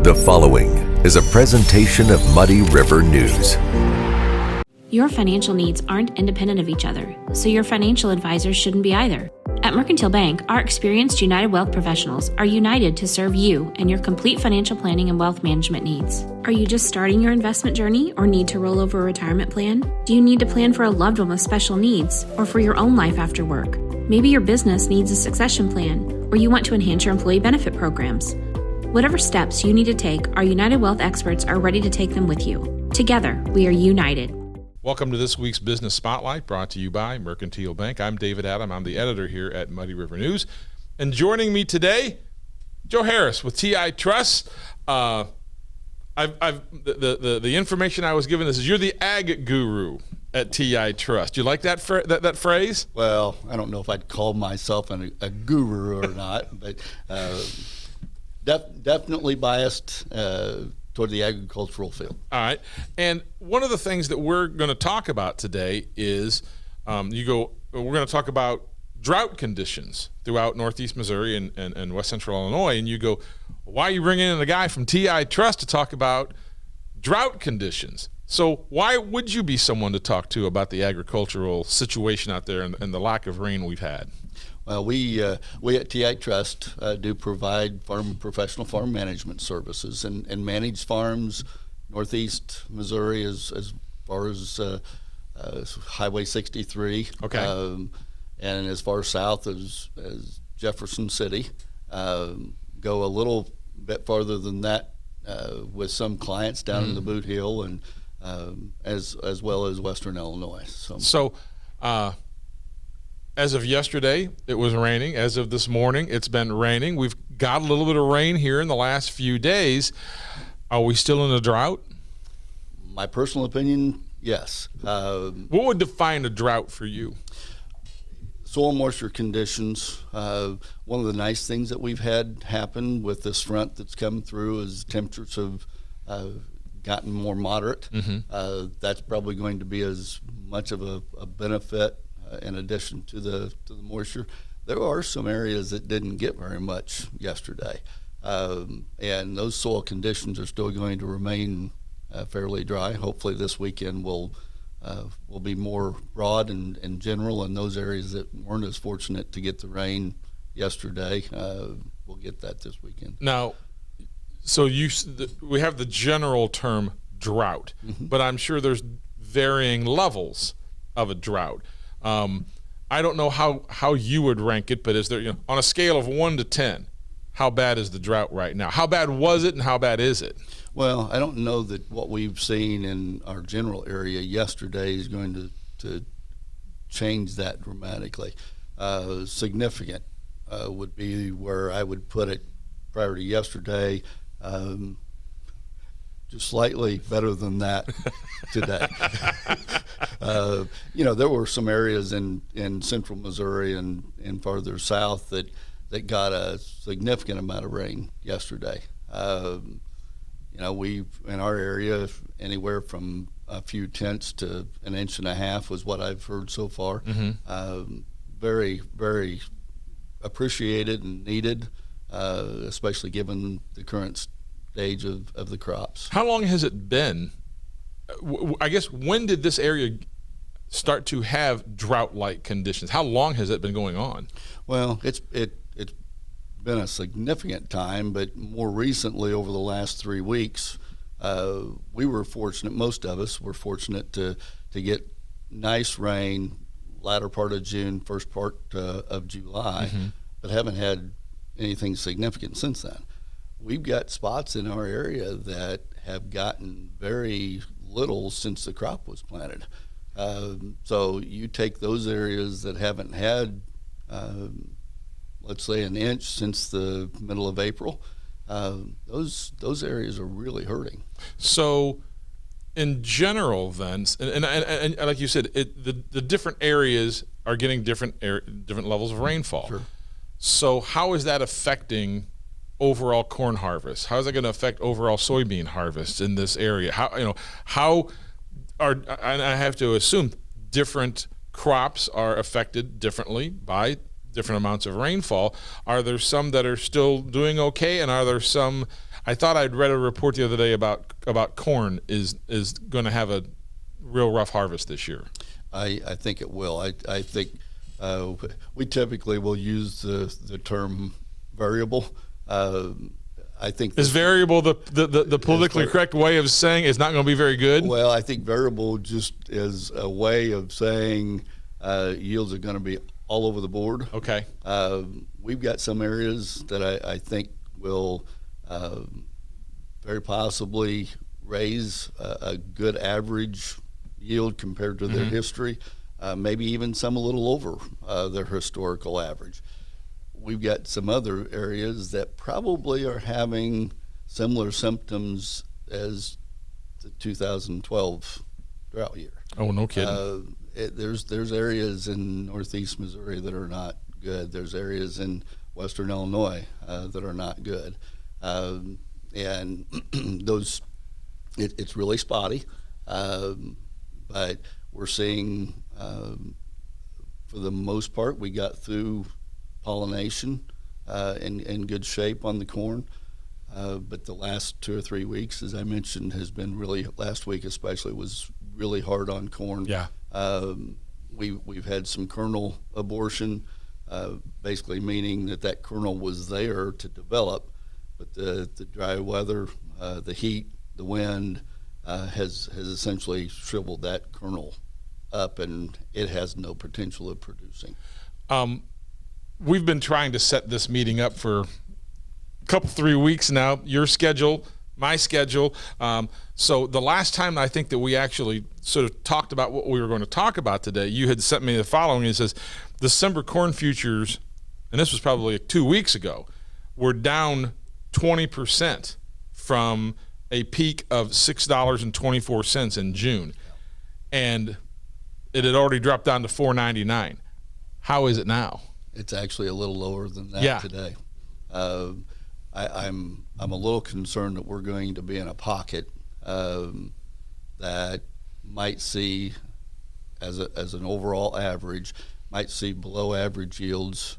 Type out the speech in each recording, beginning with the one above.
The following is a presentation of Muddy River News. Your financial needs aren't independent of each other, so your financial advisors shouldn't be either. At Mercantile Bank, our experienced United Wealth professionals are united to serve you and your complete financial planning and wealth management needs. Are you just starting your investment journey or need to roll over a retirement plan? Do you need to plan for a loved one with special needs or for your own life after work? Maybe your business needs a succession plan or you want to enhance your employee benefit programs. Whatever steps you need to take, our United Wealth experts are ready to take them with you. Together, we are united. Welcome to this week's Business Spotlight, brought to you by Mercantile Bank. I'm David Adam. I'm the editor here at Muddy River News. And joining me today, Joe Harris with TI Trust. The information I was given is you're the ag guru at TI Trust. You like that that phrase? Well, I don't know if I'd call myself a guru or not, but definitely biased toward the agricultural field. All right. And one of the things that we're going to talk about today is we're going to talk about drought conditions throughout Northeast Missouri and West Central Illinois. And you go, why are you bringing in a guy from TI Trust to talk about drought conditions? So why would you be someone to talk to about the agricultural situation out there and the lack of rain we've had? Well, we at TI Trust do provide professional farm management services and manage farms Northeast Missouri as far as Highway 63. Okay. And as far south as Jefferson City. Go a little bit farther than that with some clients down in the Boot Hill and as well as Western Illinois. So as of yesterday, it was raining. As of this morning, it's been raining. We've got a little bit of rain here in the last few days. Are we still in a drought? My personal opinion, yes. What would define a drought for you? Soil moisture conditions. One of the nice things that we've had happen with this front that's come through is temperatures have gotten more moderate. That's probably going to be as much of a benefit in addition to the moisture. There are some areas that didn't get very much yesterday, and those soil conditions are still going to remain fairly dry. Hopefully this weekend will be more broad and general, and those areas that weren't as fortunate to get the rain yesterday will get that this weekend. Now, so we have the general term drought, but I'm sure there's varying levels of a drought. I don't know how you would rank it, but is there, on a scale of 1 to 10, how bad is the drought right now? How bad was it and how bad is it? Well, I don't know that what we've seen in our general area yesterday is going to change that dramatically. Significant would be where I would put it prior to yesterday. Just slightly better than that today. There were some areas in central Missouri and farther south that got a significant amount of rain yesterday. We in our area anywhere from a few tenths to an inch and a half was what I've heard so far. Very, very appreciated and needed, especially given the current stage of the crops. How long has it been? I guess, when did this area start to have drought-like conditions? How long has it been going on? Well, it's been a significant time, but more recently, over the last 3 weeks, we were fortunate. Most of us were fortunate to get nice rain latter part of June, first part of July, but haven't had anything significant since then. We've got spots in our area that have gotten very little since the crop was planted. So you take those areas that haven't had, let's say, an inch since the middle of April, those areas are really hurting. So in general then, and like you said, the different areas are getting different levels of rainfall. Sure. So how is that affecting overall corn harvest? How is that going to affect overall soybean harvest in this area? And I have to assume different crops are affected differently by different amounts of rainfall. Are there some that are still doing okay, and are there some, I thought I'd read a report the other day about corn is going to have a real rough harvest this year. I think it will. I think we typically will use the term variable. I think is variable the politically correct way of saying it's not going to be very good? Well, I think variable just is a way of saying yields are going to be all over the board. Okay. We've got some areas that I think will very possibly raise a good average yield compared to their history, maybe even some a little over their historical average. We've got some other areas that probably are having similar symptoms as the 2012 drought year. Oh, no kidding. There's areas in northeast Missouri that are not good. There's areas in western Illinois that are not good, and those it's really spotty. But we're seeing, for the most part, we got through pollination in good shape on the corn. But the last 2 or 3 weeks, as I mentioned, has been really, last week especially, was really hard on corn. Yeah. We've had some kernel abortion, basically meaning that kernel was there to develop, but the dry weather, the heat, the wind has essentially shriveled that kernel up, and it has no potential of producing. We've been trying to set this meeting up for a couple, 3 weeks now. Your schedule, my schedule. So the last time I think that we actually sort of talked about what we were going to talk about today, you had sent me the following. It says December corn futures, and this was probably 2 weeks ago, were down 20% from a peak of $6.24 in June, and it had already dropped down to $4.99. How is it now? It's actually a little lower than that today. I'm a little concerned that we're going to be in a pocket that might see, as an overall average, might see below average yields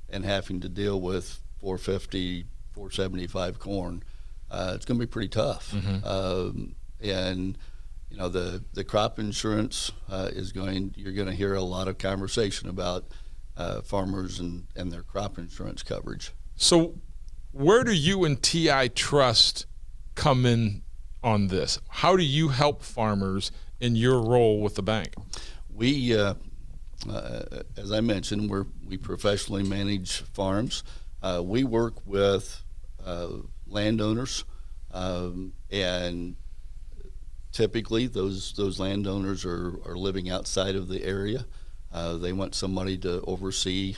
and having to deal with 450, 475 corn. It's going to be pretty tough. And you know, the crop insurance you're going to hear a lot of conversation about farmers and their crop insurance coverage. So where do you and TI Trust come in on this? How do you help farmers in your role with the bank? We, as I mentioned, we professionally manage farms. We work with landowners, and typically those landowners are living outside of the area. They want somebody to oversee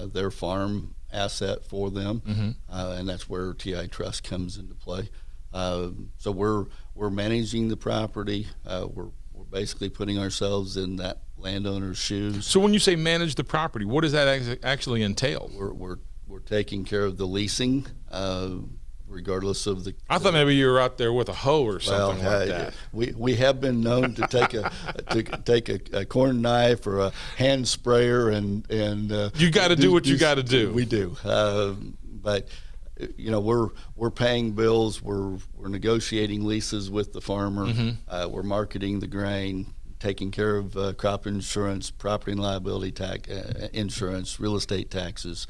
their farm asset for them, and that's where TI Trust comes into play. So we're managing the property. We're basically putting ourselves in that landowner's shoes. So when you say manage the property, what does that actually entail? We're taking care of the leasing, regardless of the. I thought maybe you were out there with a hoe or something like that. We have been known to take a corn knife or a hand sprayer and you got to do what you got to do. We do, but you know, we're paying bills. We're negotiating leases with the farmer. We're marketing the grain, taking care of crop insurance, property and liability tax, insurance, real estate taxes.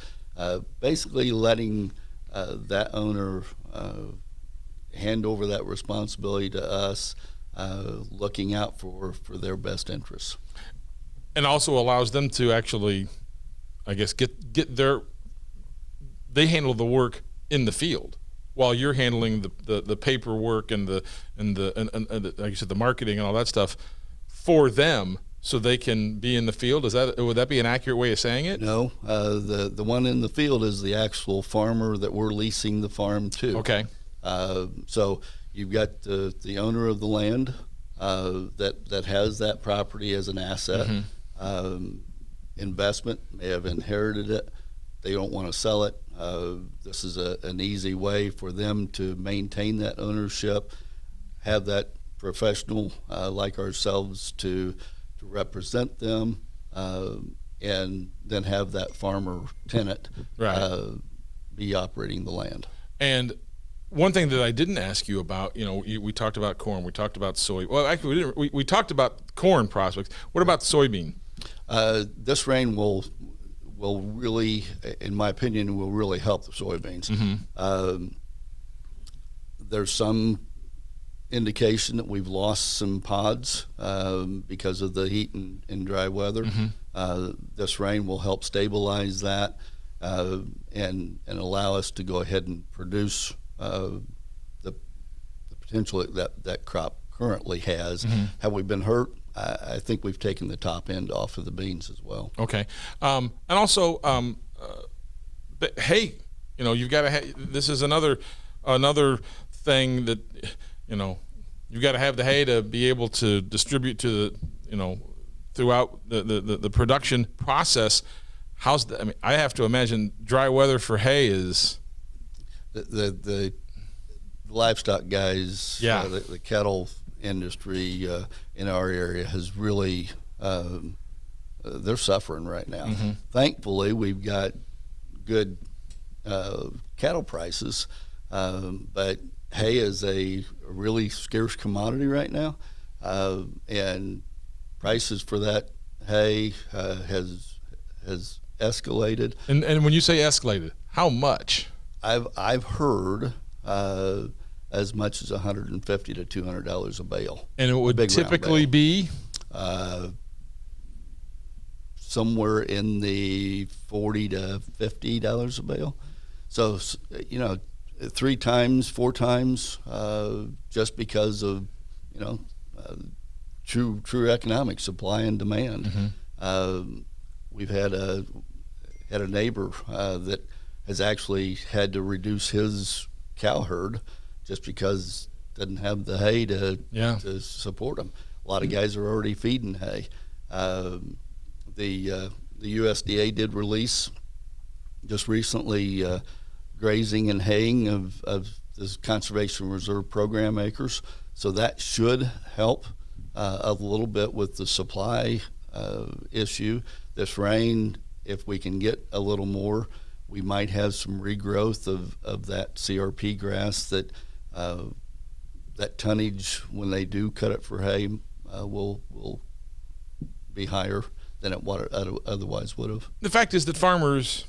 Basically, letting that owner hand over that responsibility to us, looking out for their best interests. And also allows them to actually, I guess, get their, they handle the work in the field while you're handling the paperwork and the like you said, the marketing and all that stuff for them, so they can be in the field. Would that be an accurate way of saying it? No, the one in the field is the actual farmer that we're leasing the farm to. Okay. So you've got the owner of the land that has that property as an asset. Investment, may have inherited it. They don't want to sell it. This is an easy way for them to maintain that ownership, have that professional like ourselves to represent them, and then have that farmer tenant be operating the land. And one thing that I didn't ask you about, we talked about corn, we talked about soy. Well, actually, we didn't. We talked about corn prospects. What about soybean? This rain will really, in my opinion, will really help the soybeans. Mm-hmm. There's some indication that we've lost some pods because of the heat and dry weather. Mm-hmm. This rain will help stabilize that and allow us to go ahead and produce the potential that crop currently has. Mm-hmm. Have we been hurt? I think we've taken the top end off of the beans as well. Okay, and also, but hay. You've got to. This is another thing that you've got to have the hay to be able to distribute to the throughout the production process. I have to imagine dry weather for hay is the livestock guys. Yeah. The cattle industry in our area has really they're suffering right now. Mm-hmm. Thankfully, we've got good cattle prices, but hay is a really scarce commodity right now, and prices for that hay has escalated. And when you say escalated, how much? I've heard as much as $150 to $200 a bale. And it would typically be somewhere in the $40 to $50 a bale. So 3 times, 4 times, just because of true economic supply and demand. Mm-hmm. We've had a neighbor that has actually had to reduce his cow herd just because doesn't have the hay to support them. A lot of guys are already feeding hay. The USDA did release just recently grazing and haying of this Conservation Reserve Program acres, so that should help a little bit with the supply issue. This rain, if we can get a little more, we might have some regrowth of that CRP grass that tonnage, when they do cut it for hay, will be higher than it otherwise would have. The fact is that farmers,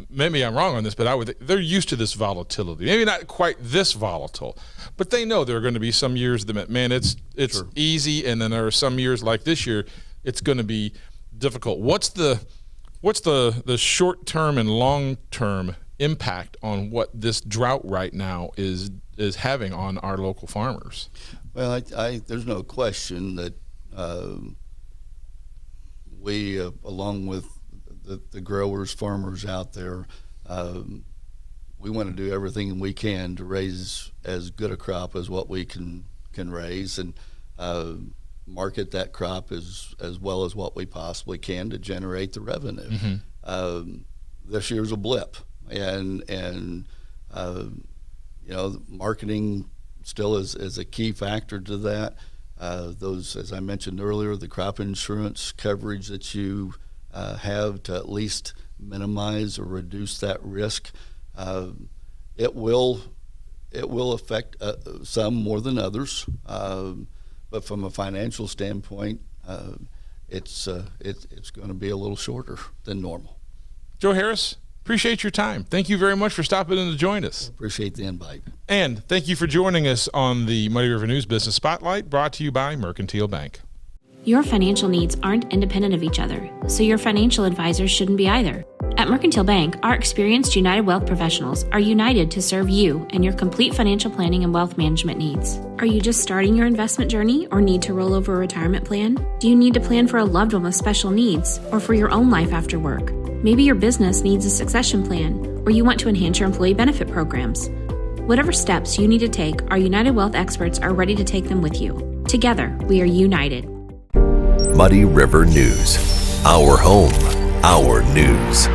maybe I'm wrong on this, but they're used to this volatility. Maybe not quite this volatile, but they know there are going to be some years that, man, it's Sure. easy, and then there are some years like this year, it's going to be difficult. What's the short-term and long-term impact on what this drought right now is having on our local farmers? Well, there's no question that we, along with the growers, farmers out there, we want to do everything we can to raise as good a crop as what we can raise, and market that crop as well as what we possibly can to generate the revenue. Mm-hmm. This year's a blip, and marketing still is a key factor to that. Those, as I mentioned earlier, the crop insurance coverage that you have to at least minimize or reduce that risk. It will affect some more than others, but from a financial standpoint, it's going to be a little shorter than normal. Joe Harris, appreciate your time. Thank you very much for stopping in to join us. Appreciate the invite. And thank you for joining us on the Muddy River News Business Spotlight, brought to you by Mercantile Bank. Your financial needs aren't independent of each other, so your financial advisors shouldn't be either. At Mercantile Bank, our experienced United Wealth professionals are united to serve you and your complete financial planning and wealth management needs. Are you just starting your investment journey or need to roll over a retirement plan? Do you need to plan for a loved one with special needs or for your own life after work? Maybe your business needs a succession plan or you want to enhance your employee benefit programs. Whatever steps you need to take, our United Wealth experts are ready to take them with you. Together, we are united. Muddy River News. Our home, our news.